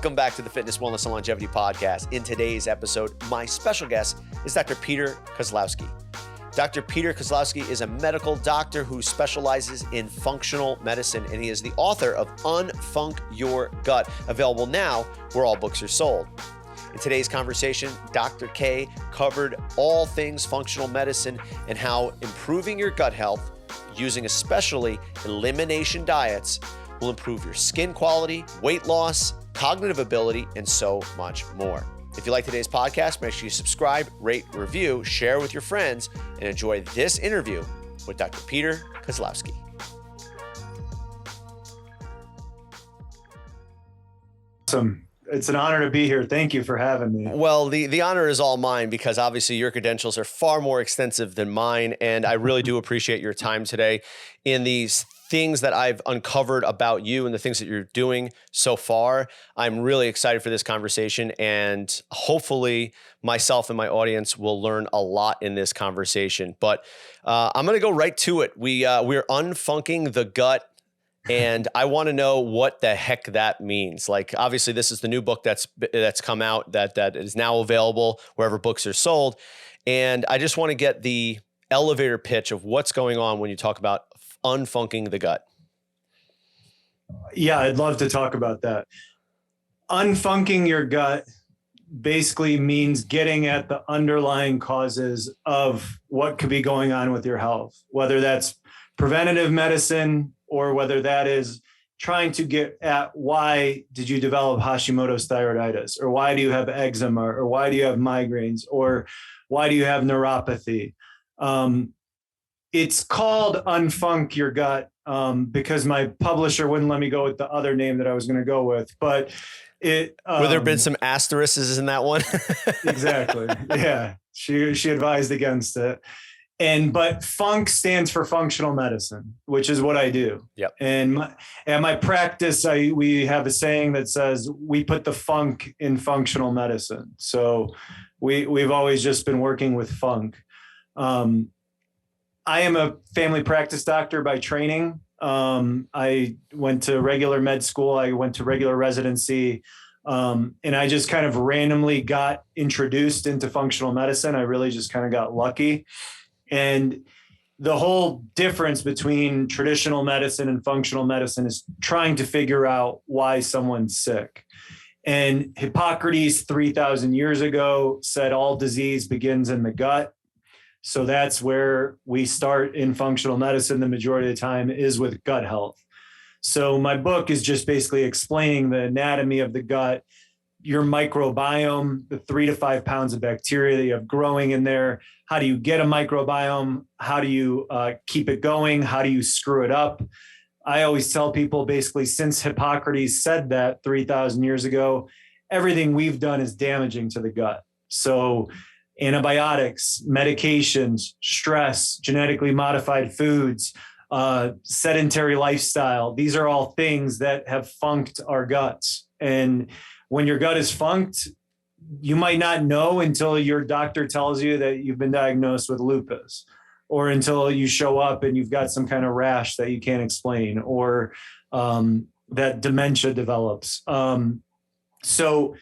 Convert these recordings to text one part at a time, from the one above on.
Welcome back to the Fitness, Wellness, and Longevity Podcast. In today's episode, my special guest is Dr. Peter Kozlowski. Dr. Peter Kozlowski is a medical doctor who specializes in functional medicine, and he is the author of Unfunc Your Gut, available now where all books are sold. In today's conversation, Dr. K covered all things functional medicine and how improving your gut health, using especially elimination diets, will improve your skin quality, weight loss, cognitive ability, and so much more. If you like today's podcast, make sure you subscribe, rate, review, share with your friends, and enjoy this interview with Dr. Peter Kozlowski. Awesome. It's an honor to be here. Thank you for having me. Well, the honor is all mine because obviously your credentials are far more extensive than mine, and I really do appreciate your time today in these things that I've uncovered about you and the things that you're doing so far. I'm really excited for this conversation, and hopefully myself and my audience will learn a lot in this conversation. But I'm going to go right to it. We're unfunking the gut, and I want to know what the heck that means. Like, obviously, this is the new book that's come out that is now available wherever books are sold, and I just want to get the elevator pitch of what's going on when you talk about unfunking the gut. Yeah, I'd love to talk about that. Unfunking your gut basically means getting at the underlying causes of what could be going on with your health, whether that's preventative medicine or whether that is trying to get at why did you develop Hashimoto's thyroiditis, or why do you have eczema, or why do you have migraines, or why do you have neuropathy? It's called Unfunc Your Gut because my publisher wouldn't let me go with the other name that I was going to go with. But it would there have been some asterisks in that one? Exactly. Yeah, she advised against it. But funk stands for functional medicine, which is what I do. Yep. And at my practice, we have a saying that says we put the funk in functional medicine. So we've always just been working with funk. I am a family practice doctor by training. I went to regular med school. I went to regular residency. And I just kind of randomly got introduced into functional medicine. I really just kind of got lucky. And the whole difference between traditional medicine and functional medicine is trying to figure out why someone's sick. And Hippocrates 3,000 years ago said all disease begins in the gut. So that's where we start in functional medicine. The majority of the time is with gut health. So my book is just basically explaining the anatomy of the gut, your microbiome, the 3 to 5 pounds of bacteria that you have growing in there. How do you get a microbiome? How do you keep it going? How do you screw it up? I always tell people basically since Hippocrates said that 3,000 years ago, everything we've done is damaging to the gut. So antibiotics, medications, stress, genetically modified foods, sedentary lifestyle. These are all things that have funked our guts. And when your gut is funked, you might not know until your doctor tells you that you've been diagnosed with lupus, or until you show up and you've got some kind of rash that you can't explain, or that dementia develops. So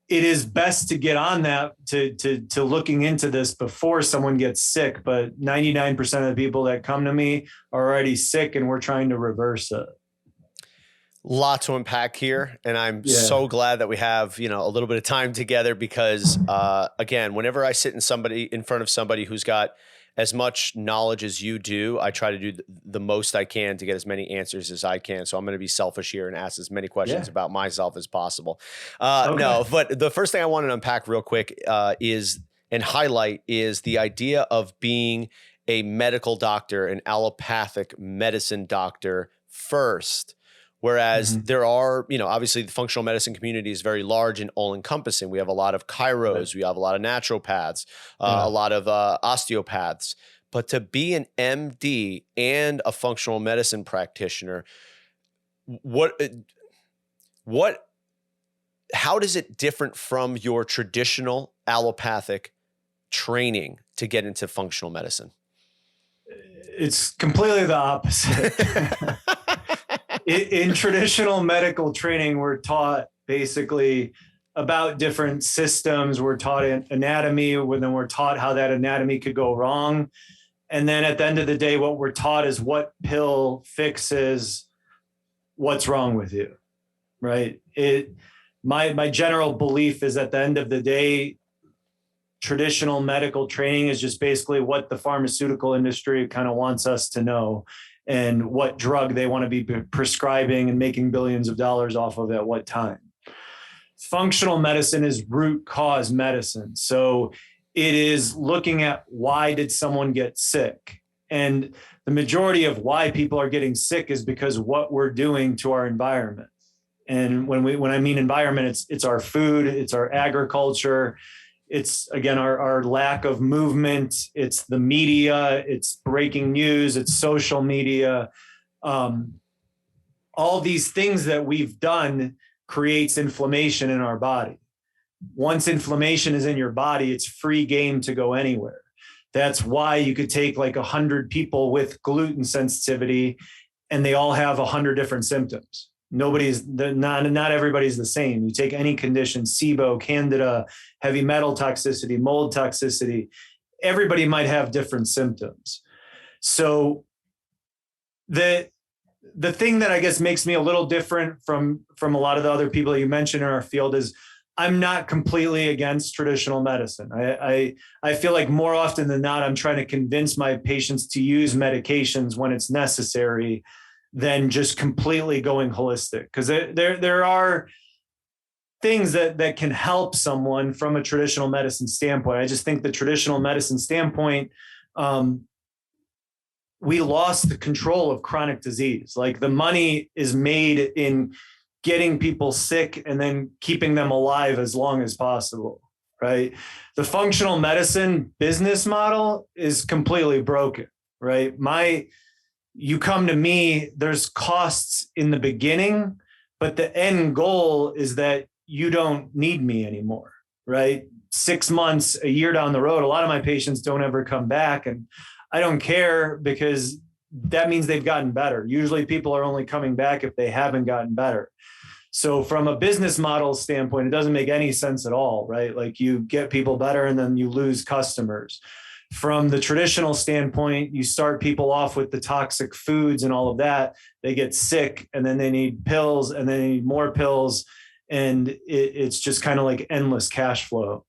it is best to get on that to looking into this before someone gets sick. But 99% of the people that come to me are already sick, and we're trying to reverse it. Lot to unpack here. And I'm so glad that we have, a little bit of time together because, again, whenever I sit in front of somebody who's got as much knowledge as you do, I try to do the most I can to get as many answers as I can. So I'm going to be selfish here and ask as many questions about myself as possible. No, but the first thing I want to unpack real quick is the idea of being a medical doctor, an allopathic medicine doctor first. Whereas there are, obviously the functional medicine community is very large and all encompassing. We have a lot of chiros, we have a lot of naturopaths, a lot of osteopaths. But to be an MD and a functional medicine practitioner, how does it different from your traditional allopathic training to get into functional medicine? It's completely the opposite. In traditional medical training, we're taught basically about different systems. We're taught anatomy, then we're taught how that anatomy could go wrong. And then at the end of the day, what we're taught is what pill fixes what's wrong with you, right? My general belief is at the end of the day, traditional medical training is just basically what the pharmaceutical industry kind of wants us to know and what drug they want to be prescribing and making billions of dollars off of at what time. Functional medicine is root cause medicine. So it is looking at why did someone get sick? And the majority of why people are getting sick is because what we're doing to our environment. And when I mean environment, it's our food, it's our agriculture, it's again our lack of movement, it's the media, it's breaking news, it's social media. All these things that we've done creates inflammation in our body. Once inflammation is in your body, it's free game to go anywhere. That's why you could take like 100 people with gluten sensitivity and they all have 100 different symptoms. Not everybody's the same. You take any condition, SIBO, candida, heavy metal toxicity, mold toxicity, everybody might have different symptoms. So the thing that I guess makes me a little different from a lot of the other people you mentioned in our field is I'm not completely against traditional medicine. I feel like more often than not, I'm trying to convince my patients to use medications when it's necessary than just completely going holistic. Because there are things that can help someone from a traditional medicine standpoint. I just think the traditional medicine standpoint, we lost the control of chronic disease. Like the money is made in getting people sick and then keeping them alive as long as possible, right? The functional medicine business model is completely broken, right? You come to me, there's costs in the beginning, but the end goal is that you don't need me anymore, right? 6 months, a year down the road, a lot of my patients don't ever come back, and I don't care because that means they've gotten better. Usually people are only coming back if they haven't gotten better. So from a business model standpoint, it doesn't make any sense at all, right? Like you get people better and then you lose customers. From the traditional standpoint, you start people off with the toxic foods and all of that. They get sick and then they need pills and then they need more pills. And it's just kind of like endless cash flow.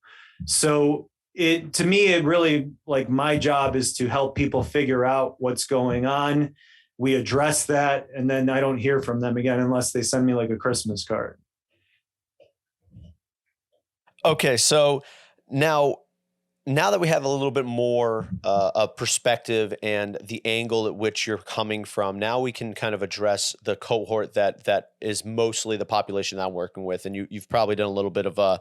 So to me, it really, like, my job is to help people figure out what's going on. We address that, and then I don't hear from them again unless they send me like a Christmas card. Okay, so now that we have a little bit more of perspective and the angle at which you're coming from, now we can kind of address the cohort that is mostly the population that I'm working with. And you've probably done a little bit of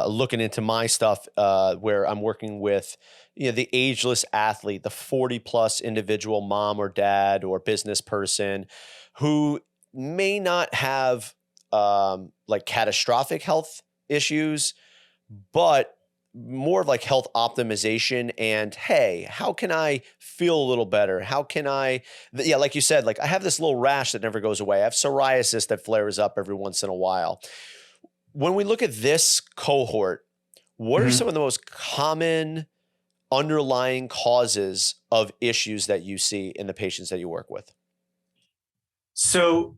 looking into my stuff where I'm working with the ageless athlete, the 40 plus individual mom or dad or business person who may not have like catastrophic health issues, but more of like health optimization and, hey, how can I feel a little better? How can like you said, like I have this little rash that never goes away. I have psoriasis that flares up every once in a while. When we look at this cohort, what are some of the most common underlying causes of issues that you see in the patients that you work with? So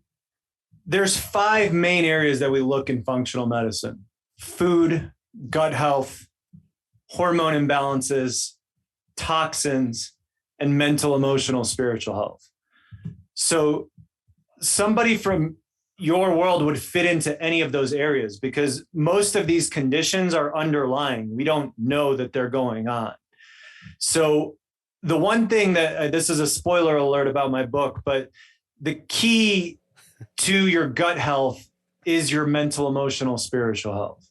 there's 5 main areas that we look in functional medicine: food, gut health, hormone imbalances, toxins, and mental, emotional, spiritual health. So somebody from your world would fit into any of those areas because most of these conditions are underlying. We don't know that they're going on. So the one thing that, this is a spoiler alert about my book, but the key to your gut health is your mental, emotional, spiritual health.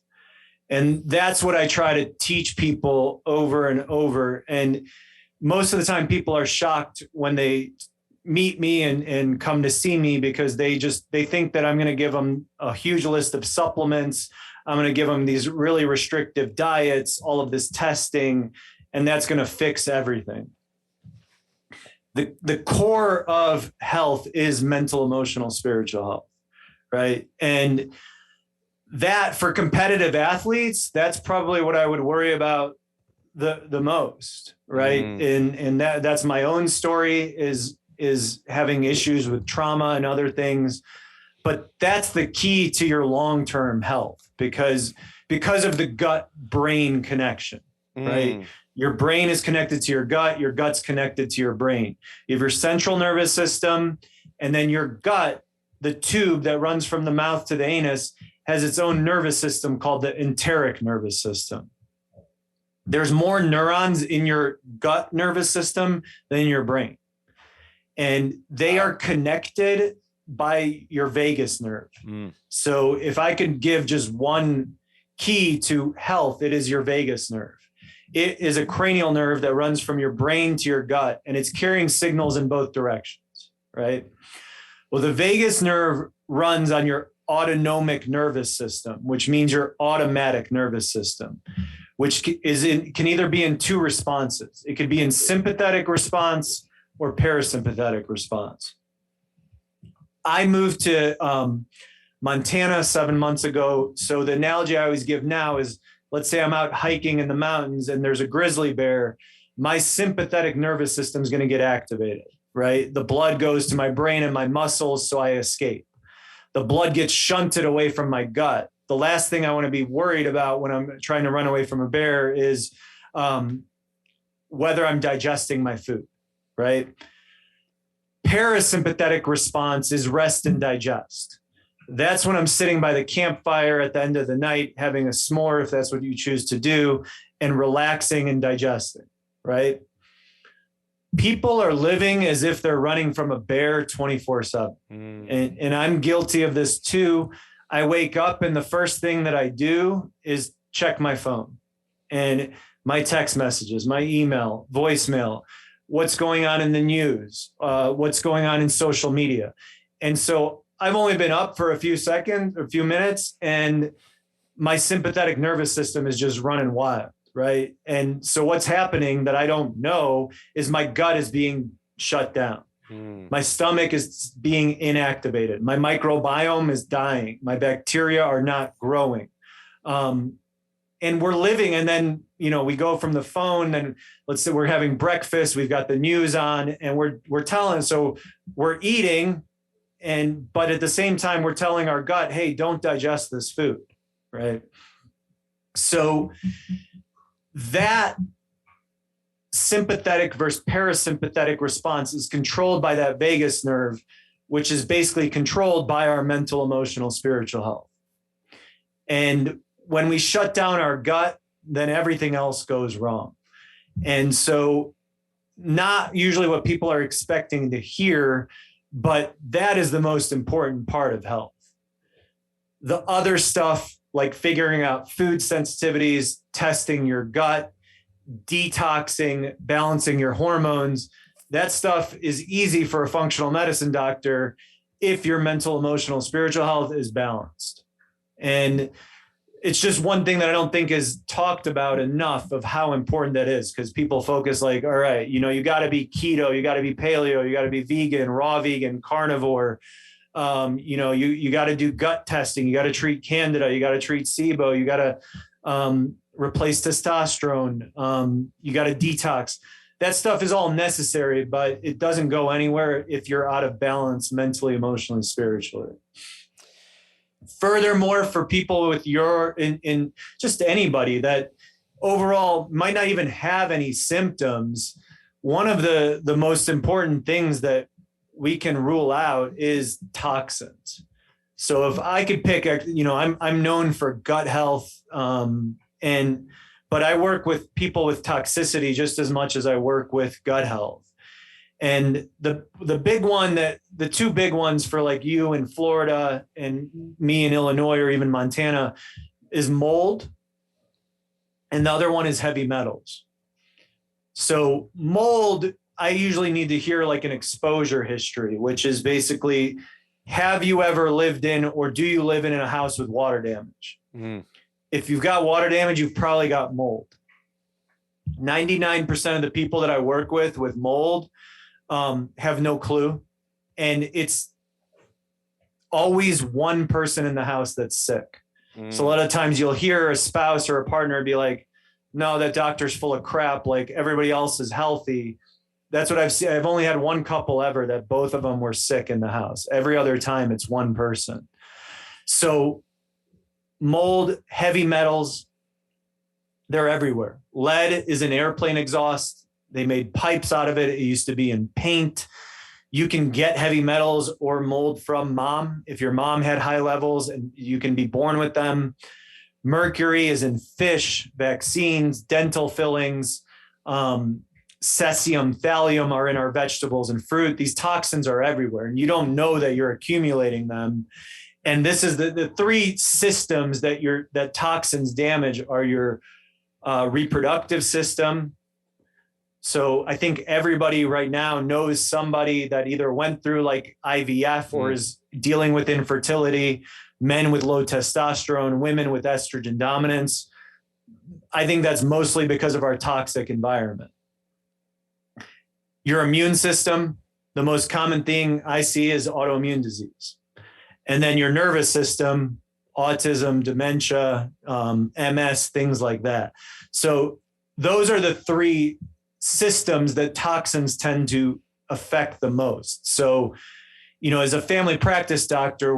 And that's what I try to teach people over and over. And most of the time people are shocked when they meet me and come to see me because they think that I'm going to give them a huge list of supplements. I'm going to give them these really restrictive diets, all of this testing, and that's going to fix everything. The core of health is mental, emotional, spiritual health, right? And that for competitive athletes, that's probably what I would worry about the most, right? And that's my own story is having issues with trauma and other things. But that's the key to your long-term health because of the gut-brain connection, right? Your brain is connected to your gut's connected to your brain. You have your central nervous system, and then your gut, the tube that runs from the mouth to the anus, has its own nervous system called the enteric nervous system. There's more neurons in your gut nervous system than in your brain. And they are connected by your vagus nerve. So if I could give just one key to health, it is your vagus nerve. It is a cranial nerve that runs from your brain to your gut, and it's carrying signals in both directions, right? Well, the vagus nerve runs on your autonomic nervous system, which means your automatic nervous system, which can either be in two responses. It could be in sympathetic response or parasympathetic response. I moved to Montana 7 months ago. So the analogy I always give now is, let's say I'm out hiking in the mountains and there's a grizzly bear. My sympathetic nervous system is going to get activated, right? The blood goes to my brain and my muscles, so I escape. The blood gets shunted away from my gut. The last thing I want to be worried about when I'm trying to run away from a bear is whether I'm digesting my food, right? Parasympathetic response is rest and digest. That's when I'm sitting by the campfire at the end of the night, having a s'more, if that's what you choose to do, and relaxing and digesting, right? People are living as if they're running from a bear 24/7. And I'm guilty of this too. I wake up and the first thing that I do is check my phone and my text messages, my email, voicemail, what's going on in the news, what's going on in social media. And so I've only been up for a few seconds, a few minutes, and my sympathetic nervous system is just running wild, right? And so what's happening that I don't know is my gut is being shut down. My stomach is being inactivated. My microbiome is dying. My bacteria are not growing. And we're living, and then, we go from the phone and let's say we're having breakfast, we've got the news on and we're telling, so we're eating, but at the same time, we're telling our gut, hey, don't digest this food, right? So that sympathetic versus parasympathetic response is controlled by that vagus nerve, which is basically controlled by our mental, emotional, spiritual health. And when we shut down our gut, then everything else goes wrong. And so not usually what people are expecting to hear, but that is the most important part of health. The other stuff, like figuring out food sensitivities, testing your gut, detoxing, balancing your hormones, that stuff is easy for a functional medicine doctor if your mental, emotional, spiritual health is balanced. And it's just one thing that I don't think is talked about enough of how important that is, because people focus like, all right, you got to be keto, you got to be paleo, you got to be vegan, raw vegan, carnivore. You got to do gut testing, you got to treat candida, you got to treat SIBO, you got to replace testosterone, you got to detox. That stuff is all necessary, but it doesn't go anywhere if you're out of balance mentally, emotionally, spiritually. Furthermore, for people with in just anybody that overall might not even have any symptoms, one of the most important things that we can rule out is toxins. So if I could pick, I'm known for gut health, but I work with people with toxicity just as much as I work with gut health. And the two big ones for like you in Florida and me in Illinois or even Montana is mold. And the other one is heavy metals. So mold, I usually need to hear like an exposure history, which is basically, have you ever lived in or do you live in a house with water damage? If you've got water damage, you've probably got mold. 99% of the people that I work with mold have no clue. And it's always one person in the house that's sick. So a lot of times you'll hear a spouse or a partner be like, no, that doctor's full of crap. Like everybody else is healthy. That's what I've seen. I've only had one couple ever that both of them were sick in the house. Every other time it's one person. So mold, heavy metals, they're everywhere. Lead is in airplane exhaust. They made pipes out of it. It used to be in paint. You can get heavy metals or mold from mom if your mom had high levels, and you can be born with them. Mercury is in fish, vaccines, dental fillings. Cesium, thallium are in our vegetables and fruit. These toxins are everywhere, and you don't know that you're accumulating them. And this is the three systems that toxins damage are your reproductive system. So I think everybody right now knows somebody that either went through like IVF or is dealing with infertility, men with low testosterone, women with estrogen dominance. I think that's mostly because of our toxic environment. Your immune system, the most common thing I see is autoimmune disease. And then your nervous system, autism, dementia, MS, things like that. So those are the three systems that toxins tend to affect the most. So, as a family practice doctor,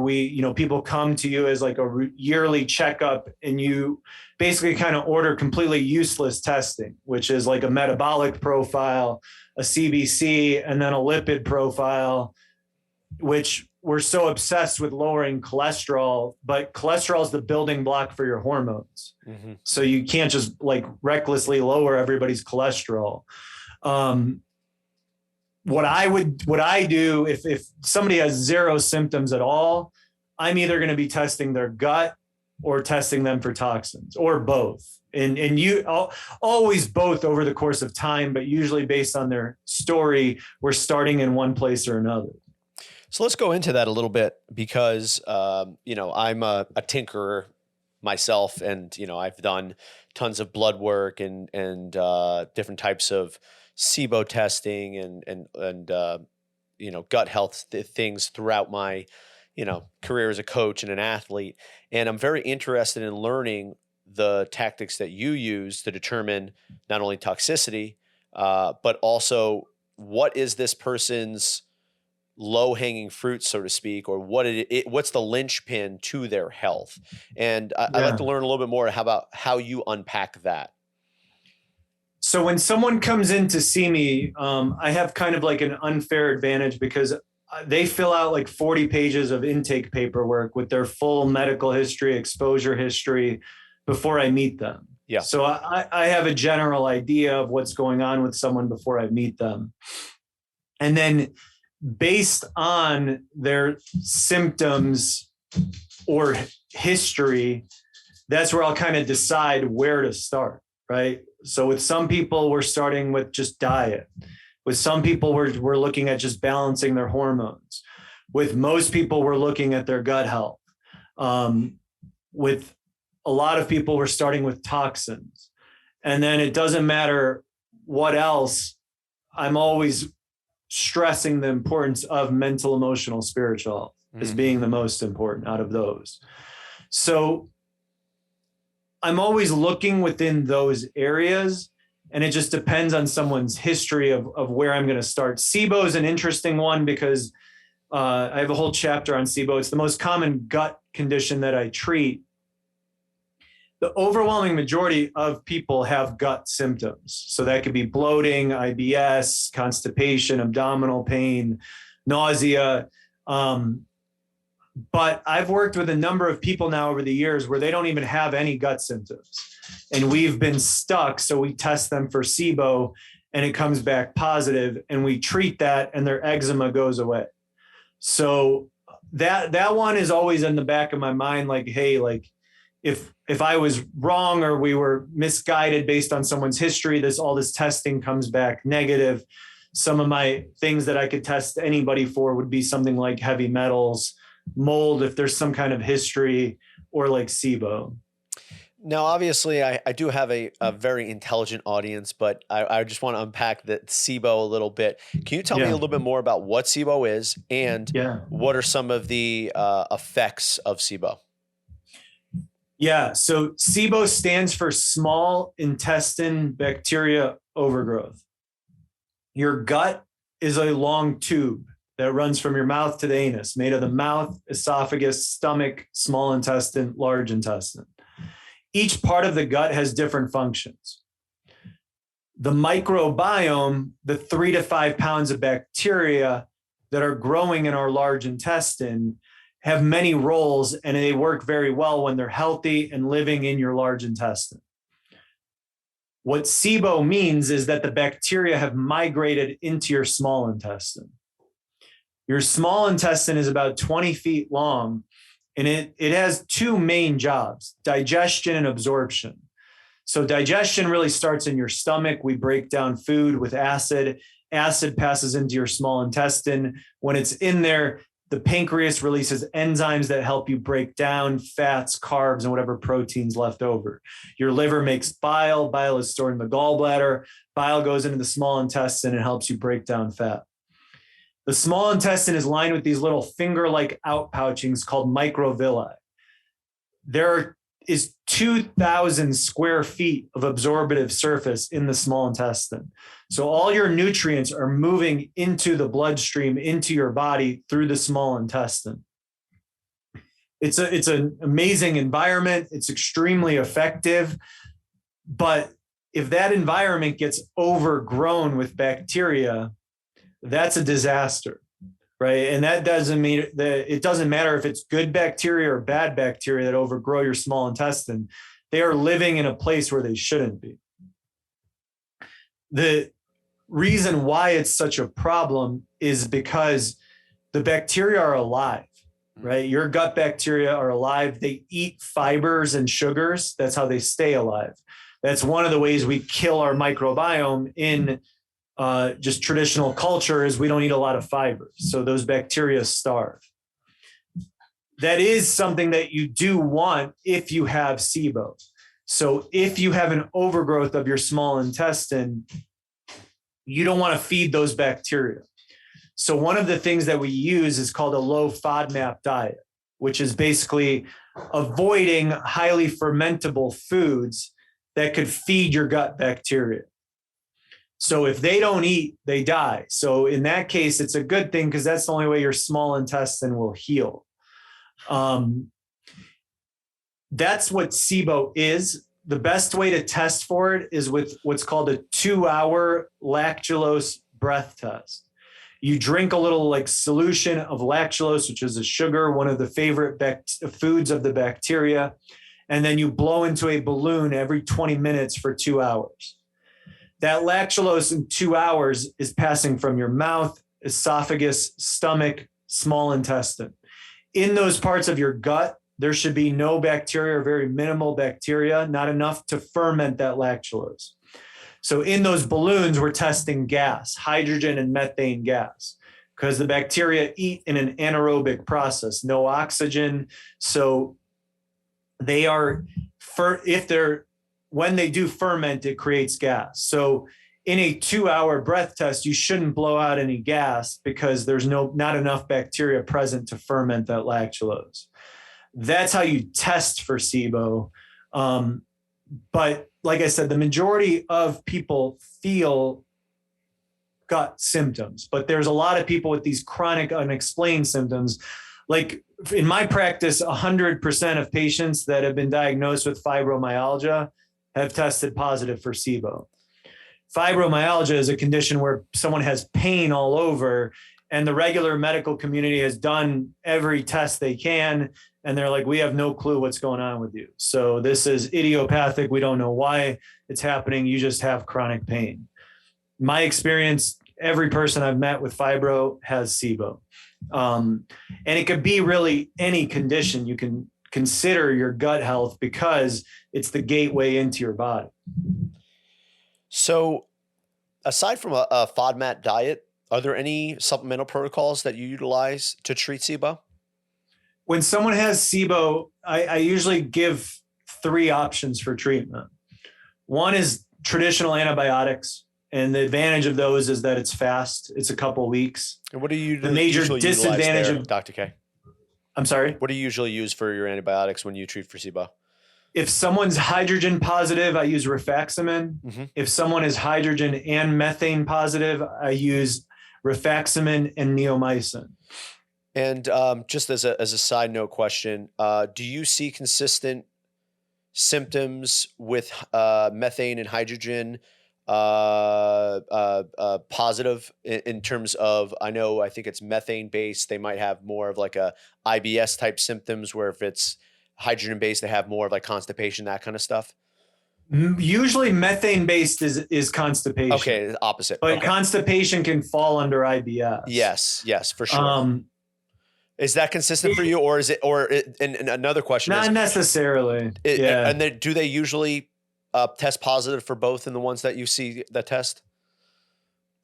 people come to you as like a yearly checkup, and you basically kind of order completely useless testing, which is like a metabolic profile, a CBC, and then a lipid profile, which we're so obsessed with lowering cholesterol, but cholesterol is the building block for your hormones. Mm-hmm. So you can't just like recklessly lower everybody's cholesterol. What I do if somebody has zero symptoms at all, I'm either going to be testing their gut or testing them for toxins, or both. And you always both over the course of time, but usually based on their story, we're starting in one place or another. So let's go into that a little bit because, I'm a tinkerer myself, and, I've done tons of blood work and different types of SIBO testing and gut health things throughout my, career as a coach and an athlete. And I'm very interested in learning the tactics that you use to determine not only toxicity, but also what is this person's low-hanging fruit, so to speak, or what's the linchpin to their health. And I'd like to learn a little bit more about how you unpack that. So when someone comes in to see me, I have kind of like an unfair advantage because they fill out like 40 pages of intake paperwork with their full medical history, exposure history before I meet them. Yeah. So I have a general idea of what's going on with someone before I meet them. And then based on their symptoms or history, that's where I'll kind of decide where to start, right? So with some people, we're starting with just diet. With some people, we're looking at just balancing their hormones. With most people, we're looking at their gut health. With a lot of people, we're starting with toxins. And then it doesn't matter what else, I'm always stressing the importance of mental, emotional, spiritual as being the most important out of those. So I'm always looking within those areas, and it just depends on someone's history of where I'm going to start. SIBO is an interesting one because I have a whole chapter on SIBO. It's the most common gut condition that I treat. The overwhelming majority of people have gut symptoms. So that could be bloating, IBS, constipation, abdominal pain, nausea. But I've worked with a number of people now over the years where they don't even have any gut symptoms. And we've been stuck. So we test them for SIBO and it comes back positive, and we treat that and their eczema goes away. So that one is always in the back of my mind. Like, hey, like if I was wrong or we were misguided based on someone's history, all this testing comes back negative. Some of my things that I could test anybody for would be something like heavy metals, mold, if there's some kind of history, or like SIBO. Now, obviously, I do have a very intelligent audience, but I just want to unpack the SIBO a little bit. Can you tell me a little bit more about what SIBO is and what are some of the effects of SIBO? Yeah. So SIBO stands for small intestine bacteria overgrowth. Your gut is a long tube that runs from your mouth to the anus, made of the mouth, esophagus, stomach, small intestine, large intestine. Each part of the gut has different functions. The microbiome, the 3 to 5 pounds of bacteria that are growing in our large intestine, have many roles, and they work very well when they're healthy and living in your large intestine. What SIBO means is that the bacteria have migrated into your small intestine. Your small intestine is about 20 feet long, and it has two main jobs, digestion and absorption. So digestion really starts in your stomach. We break down food with acid. Acid passes into your small intestine. When it's in there, the pancreas releases enzymes that help you break down fats, carbs, and whatever proteins left over. Your liver makes bile. Bile is stored in the gallbladder. Bile goes into the small intestine and helps you break down fat. The small intestine is lined with these little finger-like outpouchings called microvilli. There is 2,000 square feet of absorptive surface in the small intestine. So all your nutrients are moving into the bloodstream, into your body through the small intestine. It's an amazing environment. It's extremely effective. But if that environment gets overgrown with bacteria, that's a disaster, right? And that doesn't mean that it doesn't matter if it's good bacteria or bad bacteria that overgrow your small intestine. They are living in a place where they shouldn't be. The reason why it's such a problem is because the bacteria are alive, right? Your gut bacteria are alive. They eat fibers and sugars. That's how they stay alive. That's one of the ways we kill our microbiome in just traditional culture is we don't eat a lot of fibers. So those bacteria starve. That is something that you do want if you have SIBO. So if you have an overgrowth of your small intestine, you don't want to feed those bacteria. So one of the things that we use is called a low FODMAP diet, which is basically avoiding highly fermentable foods that could feed your gut bacteria. So if they don't eat, they die. So in that case, it's a good thing because that's the only way your small intestine will heal. That's what SIBO is. The best way to test for it is with what's called a 2-hour lactulose breath test. You drink a little like solution of lactulose, which is a sugar, one of the favorite foods of the bacteria, and then you blow into a balloon every 20 minutes for 2 hours. That lactulose in 2 hours is passing from your mouth, esophagus, stomach, small intestine. In those parts of your gut, there should be no bacteria or very minimal bacteria, not enough to ferment that lactulose. So in those balloons, we're testing gas, hydrogen and methane gas, because the bacteria eat in an anaerobic process, no oxygen. So they are, when they do ferment, it creates gas. So in a 2-hour breath test, you shouldn't blow out any gas because there's not enough bacteria present to ferment that lactulose. That's how you test for SIBO. But like I said, the majority of people feel gut symptoms, but there's a lot of people with these chronic unexplained symptoms. Like in my practice, 100% of patients that have been diagnosed with fibromyalgia have tested positive for SIBO. Fibromyalgia is a condition where someone has pain all over, and the regular medical community has done every test they can, and they're like, we have no clue what's going on with you. So this is idiopathic. We don't know why it's happening. You just have chronic pain. My experience, every person I've met with fibro has SIBO. And it could be really any condition. You can consider your gut health because it's the gateway into your body. So aside from a FODMAP diet, are there any supplemental protocols that you utilize to treat SIBO? When someone has SIBO, I usually give 3 options for treatment. One is traditional antibiotics. And the advantage of those is that it's fast. It's a couple of weeks. And what do you the major disadvantage there, of Dr. K? I'm sorry? What do you usually use for your antibiotics when you treat for SIBO? If someone's hydrogen positive, I use rifaximin. Mm-hmm. If someone is hydrogen and methane positive, I use rifaximin and neomycin. And just as a side note question, do you see consistent symptoms with methane and hydrogen positive in terms of, I think it's methane based, they might have more of like a IBS type symptoms, where if it's hydrogen based, they have more of like constipation, that kind of stuff? Usually methane based is constipation. Okay, opposite. But okay. Constipation can fall under IBS. Yes, for sure. Is that consistent for you, or is it, and another question not is necessarily. And do they usually test positive for both in the ones that you see that test?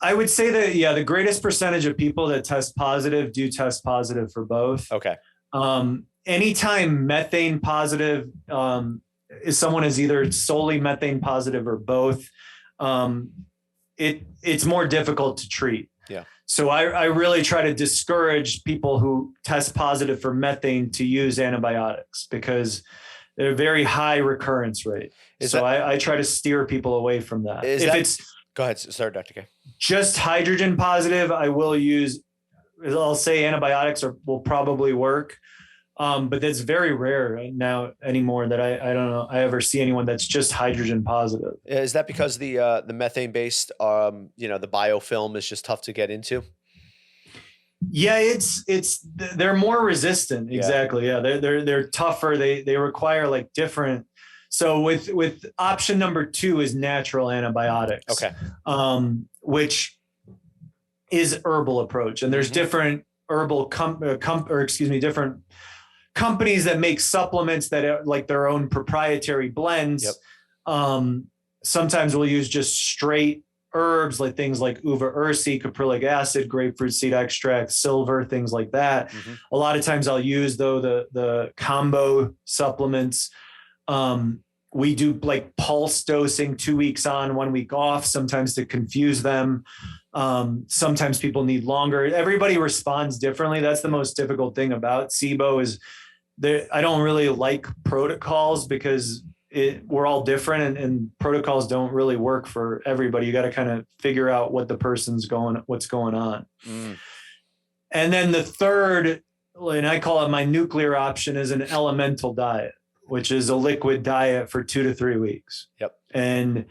I would say that, the greatest percentage of people that test positive do test positive for both. Okay. Anytime methane positive, is someone is either solely methane positive or both, it's more difficult to treat. Yeah. So I really try to discourage people who test positive for methane to use antibiotics, because they're a very high recurrence rate. I try to steer people away from that. Go ahead. Sorry, Dr. K. Just hydrogen positive, I'll say antibiotics will probably work. But that's very rare now anymore that I don't know I ever see anyone that's just hydrogen positive. Is that because the methane based, the biofilm is just tough to get into? Yeah, they're more resistant. Yeah. Exactly. Yeah, they're tougher. They require like different. So with option number 2 is natural antibiotics. Okay. Which is herbal approach, and there's different herbal different companies that make supplements that are like their own proprietary blends. Yep. Sometimes we'll use just straight herbs, like things like uva ursi, caprylic acid, grapefruit seed extract, silver, things like that. Mm-hmm. A lot of times I'll use the combo supplements. We do like pulse dosing, 2 weeks on, 1 week off, sometimes to confuse them. Sometimes people need longer. Everybody responds differently. That's the most difficult thing about SIBO is I don't really like protocols, because we're all different, and protocols don't really work for everybody. You got to kind of figure out what's going on. Mm. And then the third, and I call it my nuclear option, is an elemental diet, which is a liquid diet for 2 to 3 weeks. Yep. And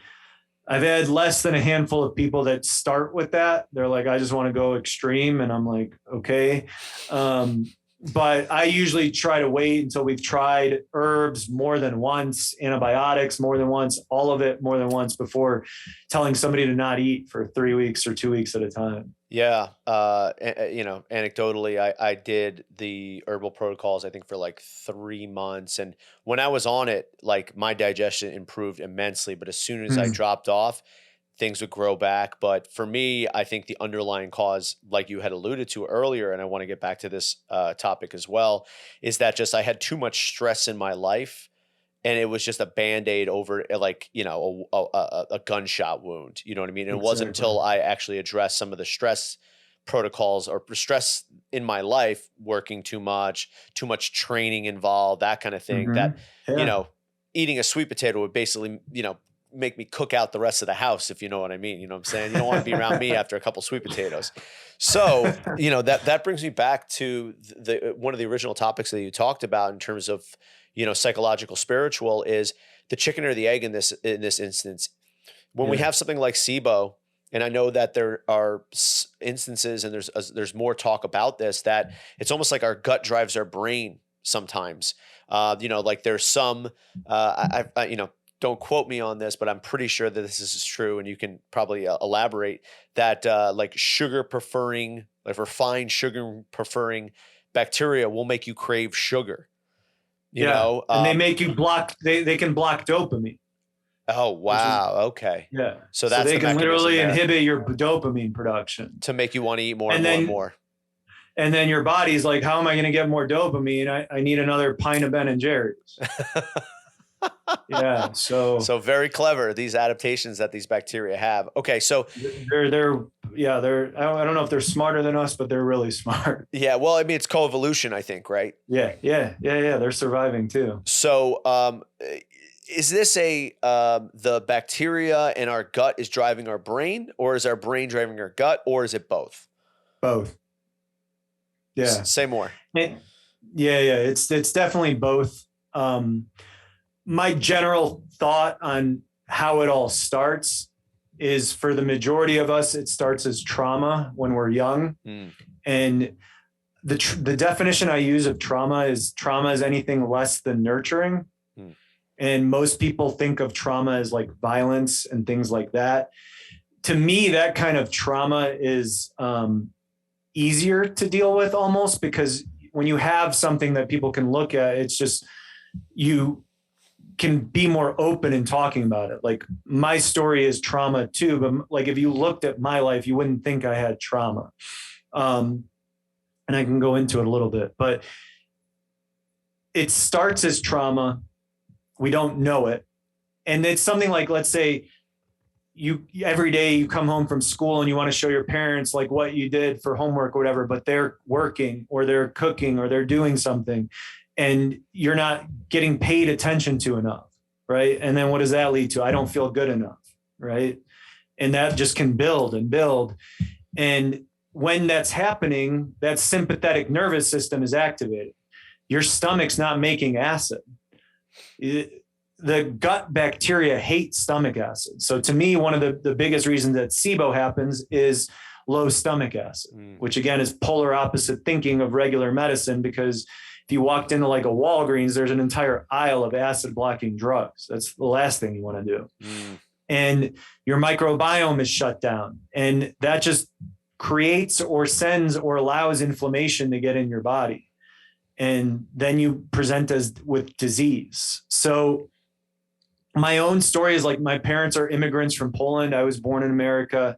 I've had less than a handful of people that start with that. They're like, I just want to go extreme. And I'm like, okay. But I usually try to wait until we've tried herbs more than once, antibiotics more than once, all of it more than once, before telling somebody to not eat for 3 weeks or 2 weeks at a time. Yeah. Anecdotally, I did the herbal protocols, I think, for like 3 months. And when I was on it, like my digestion improved immensely. But as soon as I dropped off, things would grow back. But for me, I think the underlying cause, like you had alluded to earlier, and I want to get back to this topic as well, is that just I had too much stress in my life. And it was just a Band-Aid over, like, a gunshot wound. You know what I mean? And it wasn't until I actually addressed some of the stress protocols or stress in my life, working too much training involved, that kind of thing, that, eating a sweet potato would basically, make me cook out the rest of the house, if you know what I mean. You know what I'm saying? You don't want to be around me after a couple sweet potatoes. So, that brings me back to one of the original topics that you talked about in terms of, psychological, spiritual, is the chicken or the egg in this instance. When we have something like SIBO, and I know that there are instances, and there's more talk about this, that it's almost like our gut drives our brain sometimes. Like there's some, don't quote me on this, but I'm pretty sure that this is true, and you can probably elaborate that, like refined sugar preferring bacteria will make you crave sugar. And they make you block. They can block dopamine. Oh wow! Okay. Yeah. So that's they can literally inhibit your dopamine production to make you want to eat more and more. And then your body's like, how am I going to get more dopamine? I need another pint of Ben and Jerry's. So very clever, these adaptations that these bacteria have. Okay, so they're yeah, I don't know if they're smarter than us, but they're really smart. Yeah. Well, I mean, it's coevolution, I think, right? Yeah. They're surviving too. So, is this the bacteria in our gut is driving our brain, or is our brain driving our gut, or is it both? Both. Yeah. Say more. Yeah. It's definitely both. My general thought on how it all starts is, for the majority of us, it starts as trauma when we're young. And the definition I use of trauma is anything less than nurturing. And most people think of trauma as like violence and things like that. To me, that kind of trauma is easier to deal with, almost, because when you have something that people can look at, it's just, you can be more open in talking about it. Like, my story is trauma too, but like, if you looked at my life, you wouldn't think I had trauma. And I can go into it a little bit, but it starts as trauma. We don't know it. And it's something like, let's say every day you come home from school and you want to show your parents like what you did for homework or whatever, but they're working or they're cooking or they're doing something, and you're not getting paid attention to enough. Right. And then what does that lead to? I don't feel good enough. Right. And that just can build and build. And when that's happening, that sympathetic nervous system is activated. Your stomach's not making acid. The gut bacteria hate stomach acid. So to me, one of the biggest reasons that SIBO happens is low stomach acid, which again is polar opposite thinking of regular medicine, because if you walked into like a Walgreens, there's an entire aisle of acid blocking drugs. That's the last thing you want to do. And your microbiome is shut down, and that just creates or sends or allows inflammation to get in your body. And then you present with disease. So my own story is like, my parents are immigrants from Poland. I was born in America.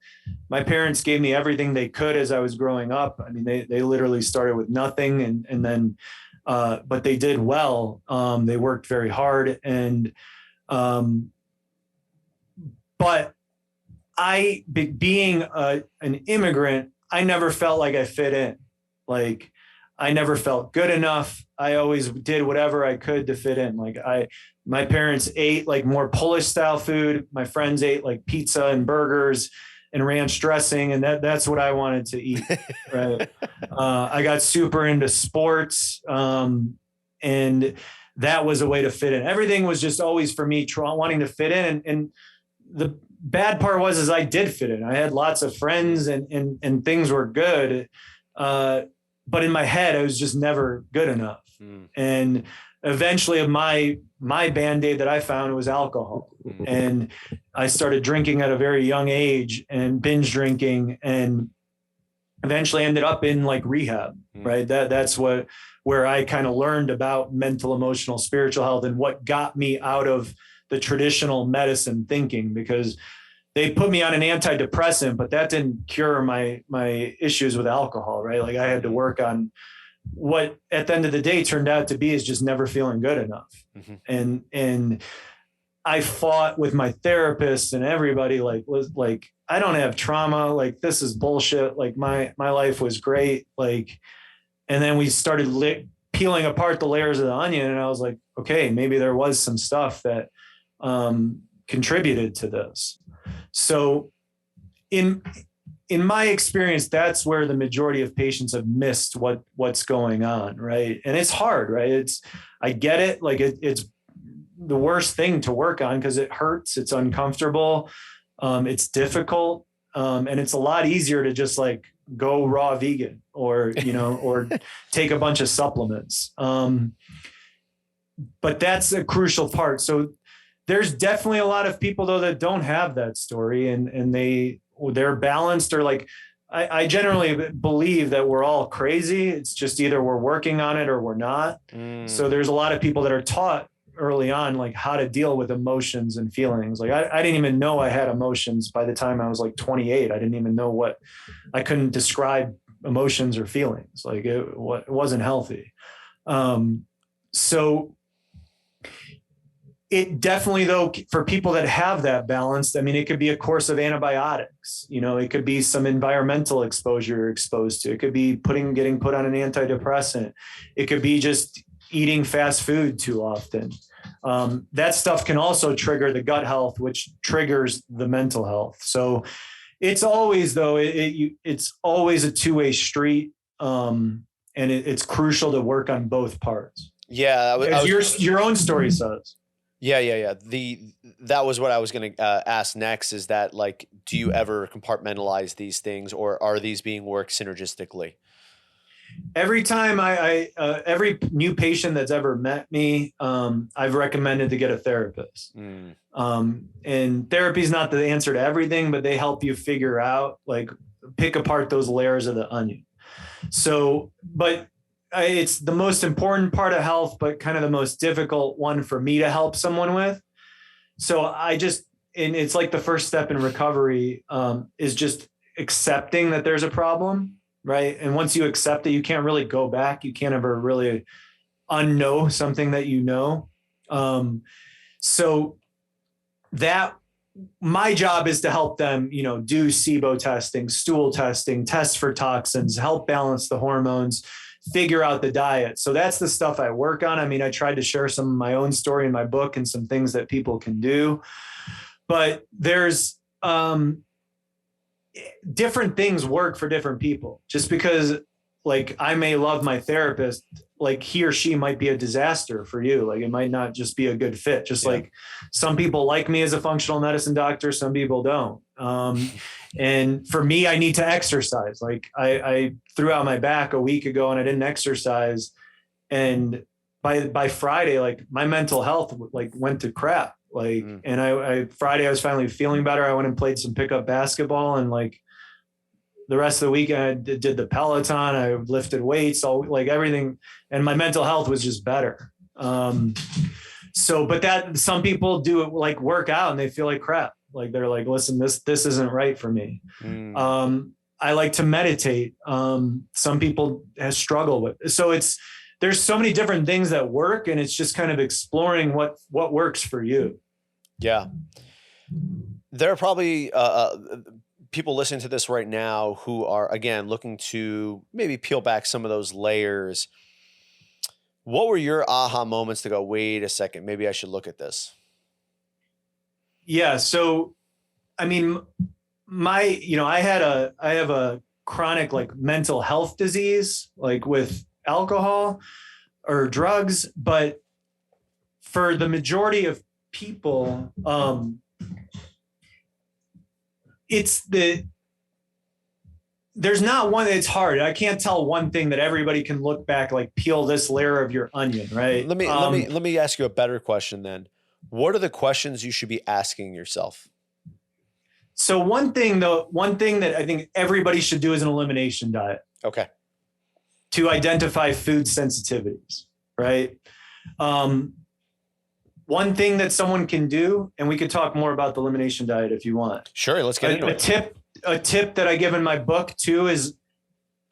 My parents gave me everything they could as I was growing up. I mean, they literally started with nothing, and then, but they did well. They worked very hard, and, but being an immigrant, I never felt like I fit in. Like, I never felt good enough. I always did whatever I could to fit in. Like, my parents ate like more Polish style food. My friends ate like pizza and burgers and ranch dressing. And that's what I wanted to eat. Right. I got super into sports. And that was a way to fit in. Everything was just always for me wanting to fit in. And the bad part was I did fit in. I had lots of friends and things were good. But in my head, I was just never good enough. And eventually my Band-Aid that I found was alcohol. And I started drinking at a very young age and binge drinking, and eventually ended up in like rehab, right? That's where I kind of learned about mental, emotional, spiritual health, and what got me out of the traditional medicine thinking, because they put me on an antidepressant, but that didn't cure my issues with alcohol, right? Like, I had to work on what at the end of the day turned out to be is just never feeling good enough. And I fought with my therapist and everybody, was like, I don't have trauma. Like, this is bullshit. Like, my life was great. Like, and then we started peeling apart the layers of the onion. And I was like, okay, maybe there was some stuff that contributed to this. So in my experience, that's where the majority of patients have missed what's going on. Right. And it's hard, right? I get it. Like, it's the worst thing to work on because it hurts. It's uncomfortable. It's difficult. And it's a lot easier to just like go raw vegan or take a bunch of supplements. But that's a crucial part. So there's definitely a lot of people though that don't have that story, and they're balanced, or like, I generally believe that we're all crazy. It's just either we're working on it or we're not. So there's a lot of people that are taught early on, like, how to deal with emotions and feelings. Like, I didn't even know I had emotions by the time I was like 28. I didn't even know I couldn't describe emotions or feelings. Like, it wasn't healthy. So It definitely, though, for people that have that balance, I mean, it could be a course of antibiotics. It could be some environmental exposure you're exposed to. It could be getting put on an antidepressant. It could be just eating fast food too often. That stuff can also trigger the gut health, which triggers the mental health. So it's always, though, it's always a two-way street. And it's crucial to work on both parts. Yeah. As your own story says. Yeah. That was what I was going to ask next, is that, like, do you ever compartmentalize these things, or are these being worked synergistically? Every time every new patient that's ever met me, I've recommended to get a therapist. And therapy is not the answer to everything, but they help you figure out, like, pick apart those layers of the onion. So, but it's the most important part of health, but kind of the most difficult one for me to help someone with. So and it's like the first step in recovery is just accepting that there's a problem, right? And once you accept it, you can't really go back. You can't ever really unknow something that you know. So that my job is to help them, do SIBO testing, stool testing, tests for toxins, help balance the hormones, figure out the diet. So that's the stuff I work on. I mean, I tried to share some of my own story in my book and some things that people can do, but there's different things work for different people. Just because, like, I may love my therapist, like, he or she might be a disaster for you. Like, it might not just be a good fit. Just like some people like me as a functional medicine doctor, some people don't. And for me, I need to exercise. Like, I threw out my back a week ago and I didn't exercise. And by Friday, like, my mental health, like, went to crap. Like, and Friday I was finally feeling better. I went and played some pickup basketball, and, like, the rest of the weekend I did the Peloton. I lifted weights, like, everything. And my mental health was just better. But that some people do it, like, work out and they feel like crap. Like, they're like, listen, this isn't right for me. I like to meditate. Some people have struggled with it. So there's so many different things that work, and it's just kind of exploring what works for you. Yeah. There are probably people listening to this right now who are, again, looking to maybe peel back some of those layers. What were your aha moments to go, wait a second, maybe I should look at this? Yeah. So, I mean, I have a chronic, like, mental health disease, like, with alcohol or drugs, but for the majority of people, there's not one. It's hard. I can't tell one thing that everybody can look back, like, peel this layer of your onion, right? Let me ask you a better question then. What are the questions you should be asking yourself? So one thing that I think everybody should do is an elimination diet. Okay. To identify food sensitivities, right? One thing that someone can do, and we could talk more about the elimination diet if you want. Sure, let's get into it. A tip that I give in my book too is,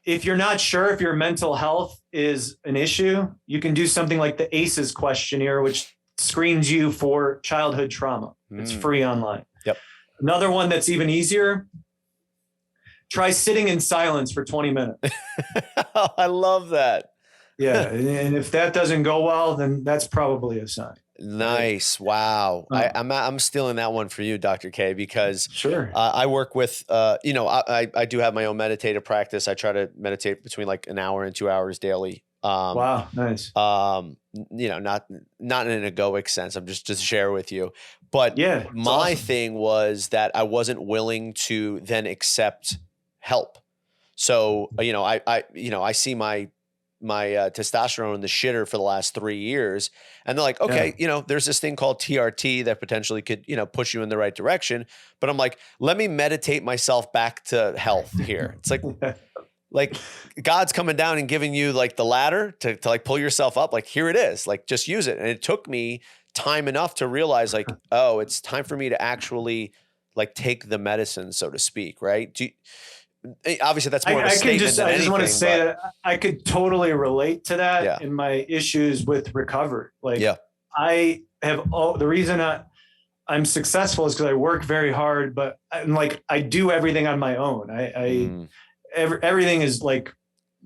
if you're not sure if your mental health is an issue, you can do something like the ACEs questionnaire, which screens you for childhood trauma. It's free online. Yep. Another one that's even easier, try sitting in silence for 20 minutes. I love that. Yeah. And if that doesn't go well, then that's probably a sign. Nice. Wow. I'm stealing that one for you, Dr. K, because sure. I work with, I do have my own meditative practice. I try to meditate between, like, an hour and 2 hours daily. Wow. Nice. Not in an egoic sense. I'm just to share with you. But yeah, my awesome thing was that I wasn't willing to then accept help. So, I see my testosterone in the shitter for the last 3 years. And they're like, okay, there's this thing called TRT that potentially could, push you in the right direction. But I'm like, let me meditate myself back to health here. It's like God's coming down and giving you, like, the ladder to like pull yourself up. Like, here it is, like, just use it. And it took me time enough to realize, like, oh, it's time for me to actually, like, take the medicine, so to speak. Right. Obviously that's more of a statement than anything. I just want to say that I could totally relate to that in my issues with recovery. Like, the reason I'm successful is because I work very hard, but I do everything on my own. Everything is like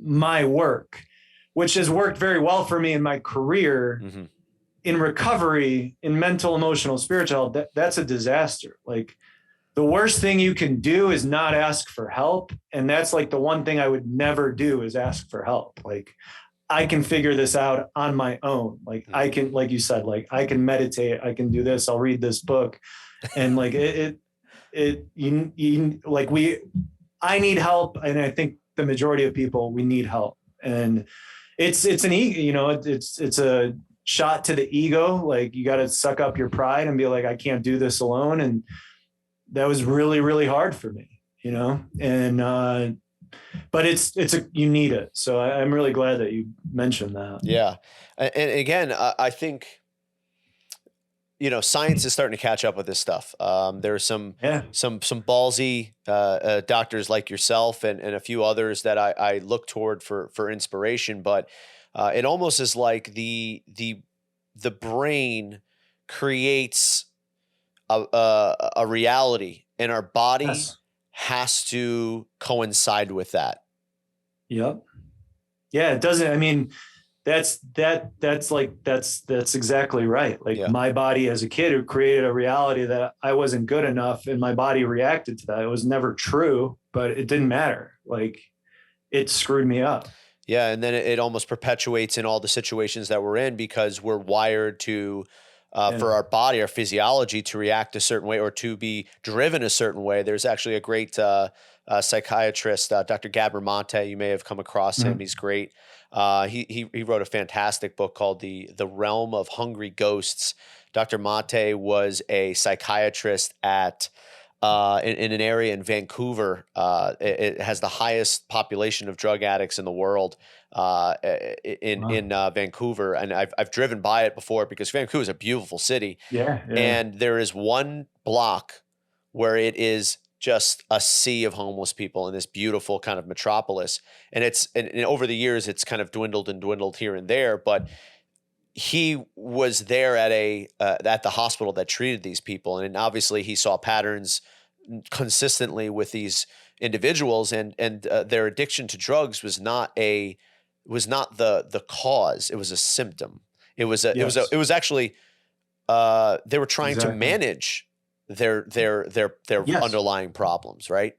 my work, which has worked very well for me in my career. Mm-hmm. In recovery, in mental, emotional, spiritual health, that's a disaster. Like the worst thing you can do is not ask for help. And that's like the one thing I would never do is ask for help. Like I can figure this out on my own. Like I can, like you said, like I can meditate, I can do this, I'll read this book. And like I need help. And I think the majority of people, we need help. And it's an ego, it's a shot to the ego. Like you got to suck up your pride and be like, I can't do this alone. And that was really, really hard for me, and, but you need it. So I'm really glad that you mentioned that. Yeah. And again, I think, science is starting to catch up with this stuff. There are some ballsy doctors like yourself and a few others that I look toward for inspiration, but it almost is like the brain creates a reality, and our body has to coincide with that. Yep. Yeah, it doesn't. I mean, that's exactly right. Like my body as a kid who created a reality that I wasn't good enough, and my body reacted to that. It was never true, but it didn't matter. Like it screwed me up. Yeah. And then it almost perpetuates in all the situations that we're in because we're wired to, for our body, our physiology to react a certain way or to be driven a certain way. There's actually a great psychiatrist, Dr. Gabor Mate. You may have come across him. He's great. He wrote a fantastic book called The Realm of Hungry Ghosts. Dr. Mate was a psychiatrist at in an area in Vancouver. It has the highest population of drug addicts in the world in Vancouver. And I've driven by it before because Vancouver is a beautiful city. Yeah. And there is one block where it is just a sea of homeless people in this beautiful kind of metropolis. And and over the years, it's kind of dwindled here and there, but he was there at the hospital that treated these people. And obviously he saw patterns consistently with these individuals, and their addiction to drugs was not the cause. It was a symptom. It was actually, they were trying to manage their underlying problems, right?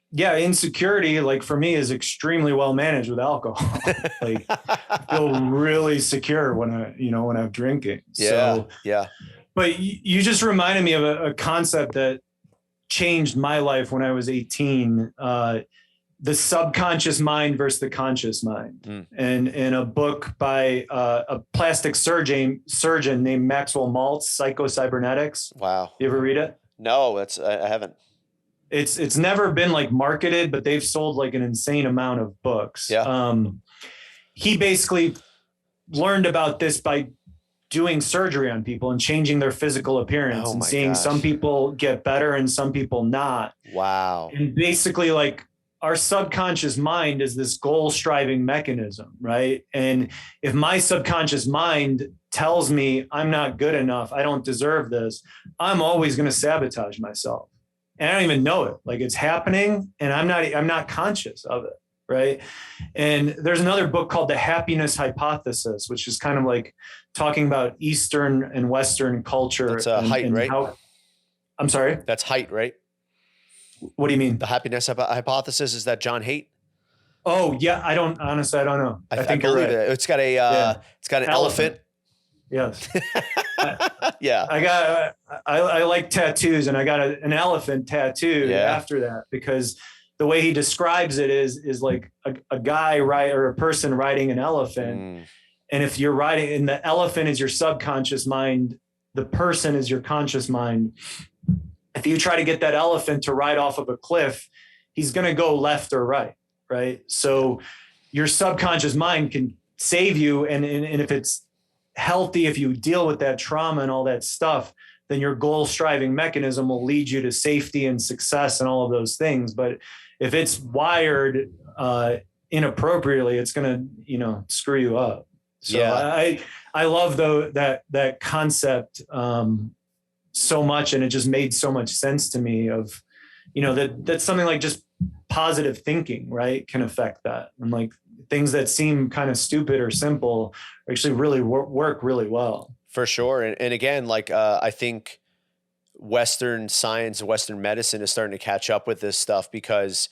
Yeah, insecurity, like for me, is extremely well managed with alcohol. Like, I feel really secure when I'm drinking. So, But you just reminded me of a concept that changed my life when I was 18. The subconscious mind versus the conscious mind, and in a book by a plastic surgeon named Maxwell Maltz, Psycho-Cybernetics. Wow, you ever read it? No, I haven't. It's never been like marketed, but they've sold like an insane amount of books. Yeah. He basically learned about this by doing surgery on people and changing their physical appearance and seeing some people get better and some people not. Wow. And basically, like, our subconscious mind is this goal striving mechanism, right? And if my subconscious mind tells me I'm not good enough, I don't deserve this, I'm always going to sabotage myself. And I don't even know it. Like, it's happening and I'm not conscious of it. Right. And there's another book called The Happiness Hypothesis, which is kind of like talking about Eastern and Western culture. That's Haidt, right? I'm sorry? That's Haidt, right? What do you mean? The Happiness Hypothesis, is that John Haidt? Oh, yeah. I don't know. I think I believe it. It's got an elephant. Yes. Yeah. I like tattoos, and I got an elephant tattoo after that, because the way he describes it is like a guy or a person riding an elephant. And if you're riding, and the elephant is your subconscious mind, the person is your conscious mind. If you try to get that elephant to ride off of a cliff, he's going to go left or right. Right. So your subconscious mind can save you. And if it's healthy, if you deal with that trauma and all that stuff, then your goal striving mechanism will lead you to safety and success and all of those things. But if it's wired inappropriately, it's going to, screw you up. So Yeah. I love that concept so much, and it just made so much sense to me of, that's something like just positive thinking, right, can affect that. And like things that seem kind of stupid or simple actually really work really well. For sure. And again, like I think Western science, Western medicine is starting to catch up with this stuff because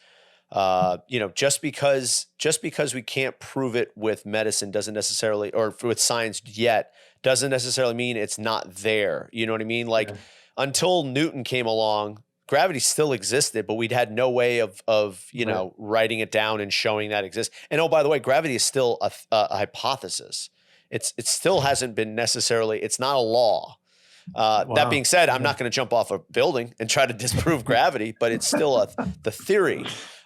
just because we can't prove it with medicine doesn't necessarily, or with science yet, doesn't necessarily mean it's not there. You know what I mean? Like until Newton came along, gravity still existed, but we'd had no way of writing it down and showing that exists. And oh, by the way, gravity is still a hypothesis. It still hasn't been necessarily, it's not a law. That being said, I'm not going to jump off a building and try to disprove gravity, but it's still the theory.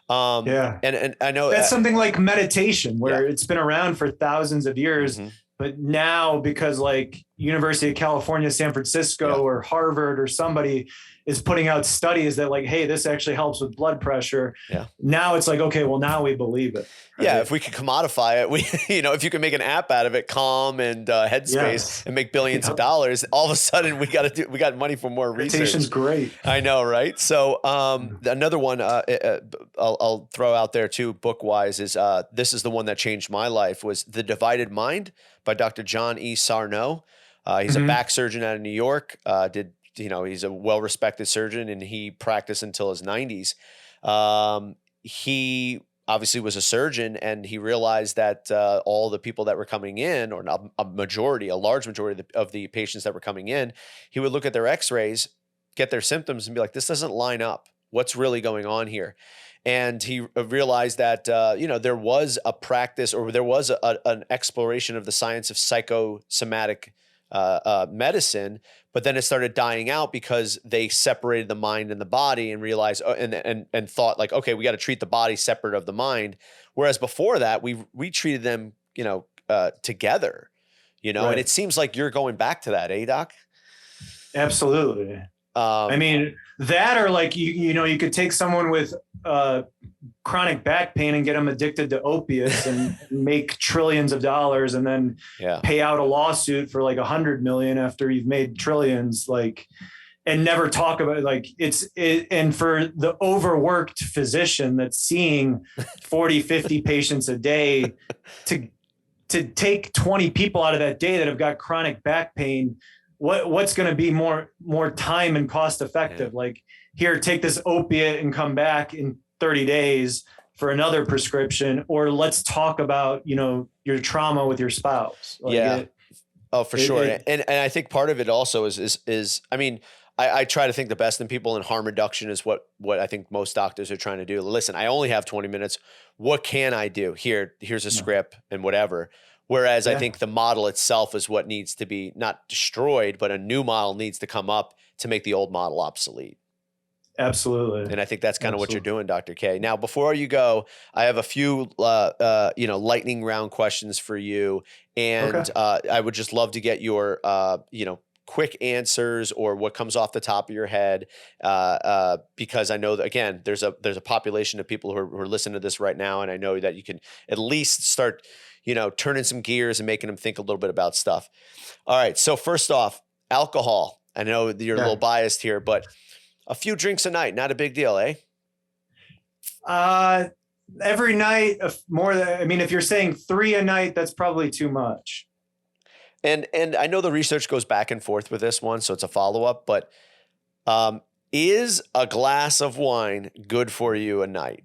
And I know that's something like meditation, where it's been around for thousands of years, but now because like University of California, San Francisco, or Harvard or somebody is putting out studies that like, hey, this actually helps with blood pressure. Yeah. Now it's like, okay, well now we believe it. Right? Yeah. If we could commodify it, if you can make an app out of it, Calm and Headspace, and make billions of dollars, all of a sudden we got money for more research. Meditation's great. I know, right? So another one I'll throw out there too, book wise, is this is the one that changed my life, was The Divided Mind by Dr. John E. Sarno. He's a back surgeon out of New York. He's a well-respected surgeon, and he practiced until his 90s. He obviously was a surgeon, and he realized that all the people that were coming in, or a large majority of the patients that were coming in, he would look at their x-rays, get their symptoms, and be like, this doesn't line up. What's really going on here? And he realized that, there was a practice, or there was an exploration of the science of psychosomatic medicine, but then it started dying out because they separated the mind and the body and realized and thought like, okay, we got to treat the body separate of the mind. Whereas before that, we treated them, together, right. And it seems like you're going back to that, Doc? Absolutely. I mean, that, or like, you could take someone with chronic back pain and get them addicted to opiates and make trillions of dollars, and then pay out a lawsuit for like 100 million after you've made trillions, like, and never talk about it. Like and for the overworked physician that's seeing 40, 50 patients a day to take 20 people out of that day that have got chronic back pain, what's going to be more time and cost effective? Like, here, take this opiate and come back in 30 days for another prescription, or let's talk about, your trauma with your spouse. Like for sure. And I think part of it also is, I mean, I try to think the best in people, and harm reduction is what I think most doctors are trying to do. Listen, I only have 20 minutes. What can I do? Here's a script and whatever. Whereas I think the model itself is what needs to be not destroyed, but a new model needs to come up to make the old model obsolete. Absolutely. And I think that's kind of what you're doing, Dr. K. Now, before you go, I have a few, lightning round questions for you. And I would just love to get your, quick answers, or what comes off the top of your head. Because I know that, again, there's a population of people who are listening to this right now. And I know that you can at least start, turning some gears and making them think a little bit about stuff. All right. So first off, alcohol. I know that you're a little biased here, but a few drinks a night, not a big deal, eh? Every night, if you're saying 3 a night, that's probably too much. And I know the research goes back and forth with this one, so it's a follow-up, but is a glass of wine good for you a night?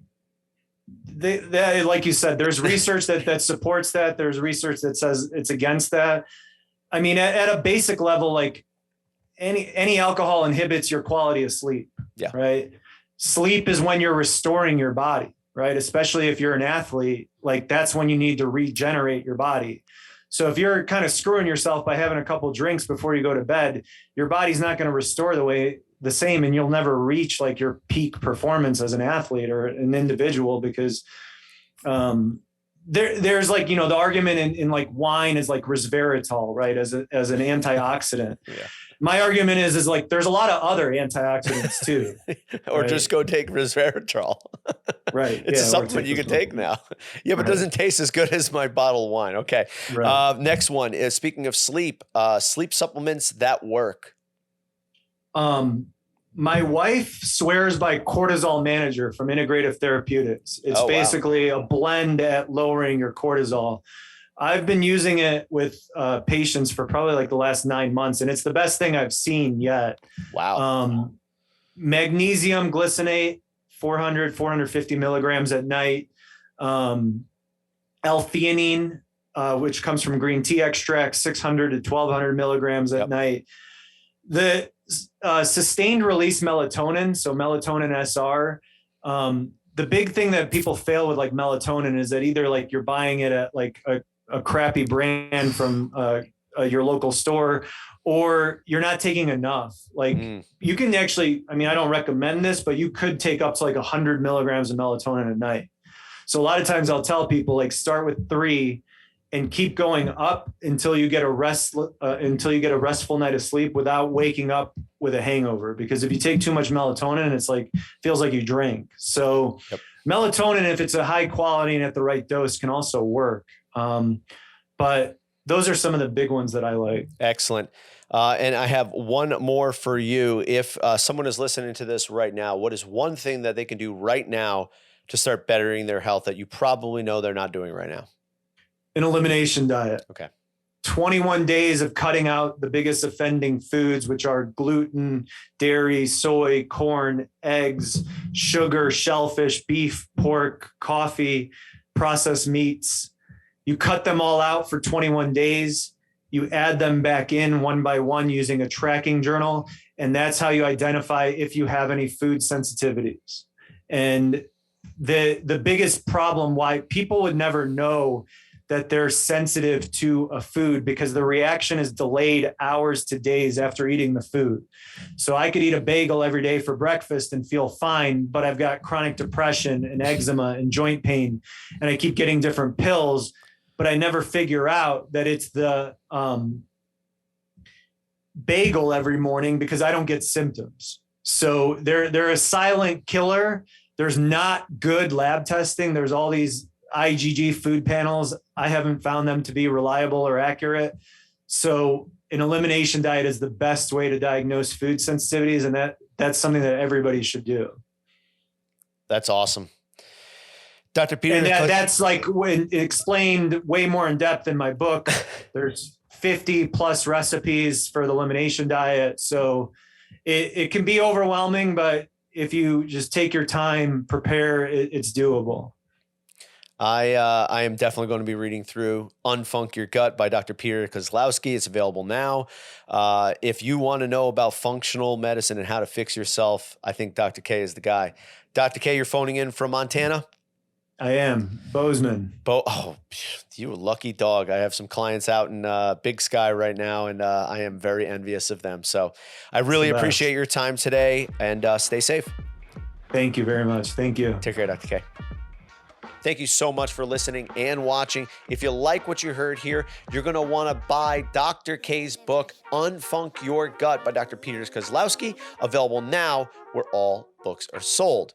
Like you said, there's research that supports that. There's research that says it's against that. I mean, at a basic level, like any alcohol inhibits your quality of sleep. Yeah. Right. Sleep is when you're restoring your body, right? Especially if you're an athlete, like that's when you need to regenerate your body. So if you're kind of screwing yourself by having a couple drinks before you go to bed, your body's not going to restore the same, and you'll never reach like your peak performance as an athlete or an individual, because there's like, you know, the argument in like wine is like resveratrol, right? As an antioxidant. Yeah. My argument is like, there's a lot of other antioxidants too. Or right? just go take resveratrol. Right. It's a supplement you can take now. Yeah, but it doesn't taste as good as my bottle of wine. Okay. Right. Next one is, speaking of sleep, sleep supplements that work. My wife swears by Cortisol Manager from Integrative Therapeutics. It's basically a blend at lowering your cortisol. I've been using it with patients for probably like the last 9 months, and it's the best thing I've seen yet. Wow. Magnesium glycinate, 450 milligrams at night. L-theanine, which comes from green tea extract, 600 to 1200 milligrams at night. The sustained release melatonin, so melatonin SR. The big thing that people fail with like melatonin is that either like you're buying it at like a crappy brand from your local store, or you're not taking enough. Like you can actually, I mean, I don't recommend this, but you could take up to like 100 milligrams of melatonin a night. So a lot of times I'll tell people like start with 3 and keep going up until you get a restful night of sleep without waking up with a hangover. Because if you take too much melatonin, it's like, feels like you drank. So melatonin, if it's a high quality and at the right dose, can also work. But those are some of the big ones that I like. Excellent. And I have one more for you. If someone is listening to this right now, what is one thing that they can do right now to start bettering their health that you probably know they're not doing right now? An elimination diet. Okay. 21 days of cutting out the biggest offending foods, which are gluten, dairy, soy, corn, eggs, sugar, shellfish, beef, pork, coffee, processed meats. You cut them all out for 21 days. You add them back in one by one using a tracking journal. And that's how you identify if you have any food sensitivities. And the biggest problem why people would never know that they're sensitive to a food, because the reaction is delayed hours to days after eating the food. So I could eat a bagel every day for breakfast and feel fine, but I've got chronic depression and eczema and joint pain, and I keep getting different pills, but I never figure out that it's the bagel every morning because I don't get symptoms. So they're a silent killer. There's not good lab testing. There's all these IgG food panels. I haven't found them to be reliable or accurate. So an elimination diet is the best way to diagnose food sensitivities. And that's something that everybody should do. That's awesome. Dr. Peter. And that's like explained way more in depth in my book. There's 50 plus recipes for the elimination diet. So it can be overwhelming, but if you just take your time, prepare, it's doable. I am definitely going to be reading through Unfunc Your Gut by Dr. Peter Kozlowski. It's available now. If you want to know about functional medicine and how to fix yourself, I think Dr. K is the guy. Dr. K, you're phoning in from Montana? I am. Bozeman. Oh, you lucky dog. I have some clients out in Big Sky right now, and I am very envious of them. So I really appreciate your time today, and stay safe. Thank you very much. Thank you. Take care, Dr. K. Thank you so much for listening and watching. If you like what you heard here, you're going to want to buy Dr. K's book, Unfunc Your Gut by Dr. Peter Kozlowski, available now where all books are sold.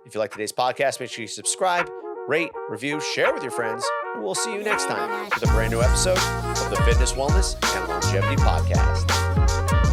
If you like today's podcast, make sure you subscribe, rate, review, share with your friends, and we'll see you next time with a brand new episode of the Fitness, Wellness, and Longevity Podcast.